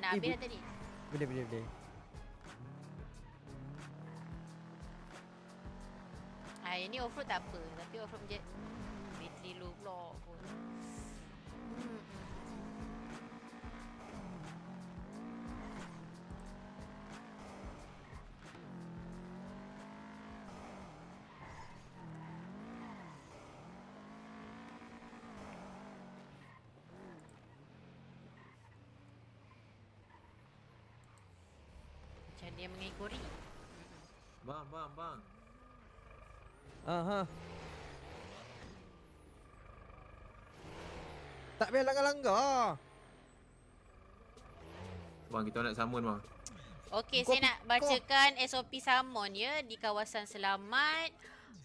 nak habis dah tadi. Boleh. Ini off-road tak apa. Tapi off-road je bateri low pula pun. Macam dia mengekori. Bang. Aha. Tak payah langgar-langgar. Bang, kita nak summon bang. Okey, saya nak bacakan SOP summon ya di kawasan selamat.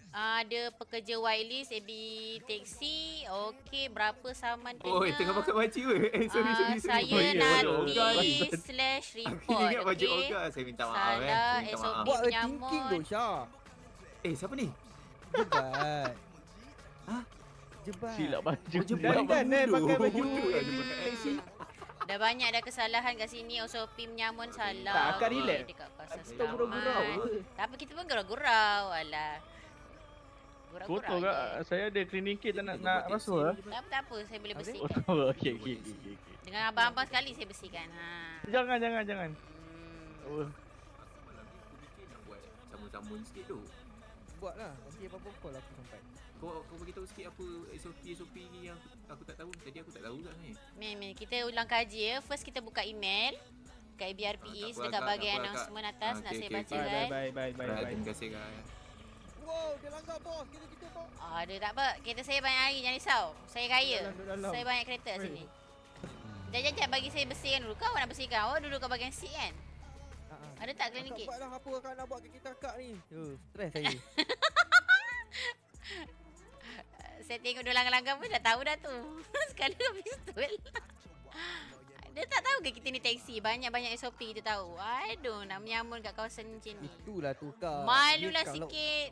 Ada pekerja whitelist AB taxi. Okey, berapa saman kena? Oi, tengah pakai baju sorry. Saya nanti /report. Ingat baju Okey. Olga. Saya minta maaf Salah Saya minta SOP maaf. Buat penyamun. thinking tu, Syah. Siapa ni? Jebat. Hah? Jebat. Silap baju. Dan pakai baju taxi. Dah banyak dah kesalahan kat sini. SOP menyamun salah. Tak akan Okey, relax. dekat kawasan Kita gurau-gurau. selamat. Tak apa, kita pun gurau-gurau. Alah. Gurau-gurau Foto kak, je. saya ada cleaning kit tak nak rasuah. Tak apa, saya boleh bersihkan. Oh, okey. Dengan abang-abang sekali saya bersihkan. Jangan. Oh. Nak buat samun-samun sikit tu. Buatlah. Nanti apa-apa call aku sampai. Kau bagi tahu sikit apa SOP ni yang aku tak tahu. Tadi aku tak tahu kat ni. Mem, kita ulang kaji ya. First kita buka email kat BRPE dekat bahagian announcement atas. Nak saya baca kan. Bye. Terima kasih kak. Wow, dia langgar bos. Kita bos. Dia tak apa. Kereta saya banyak hari, jangan risau. Saya kaya. Duduk dalam. Saya banyak kereta kat sini. Jap, bagi saya bersihkan dulu. Kau nak bersihkan? Awak duduk kat bahagian seat kan? Ada tak cleaning kit? Buatlah apa akak nak buat kat kita akak ni. Stres saya. Saya tengok dia langgar-langgar pun dah tahu dah tu. Sekali kau pistol. Dia tak tahu ke kita ni taksi? Banyak-banyak SOP kita tahu. Aduh, nak menyamun kat kawasan macam ni. Itulah tu kak. Malulah Dia kalau- sikit.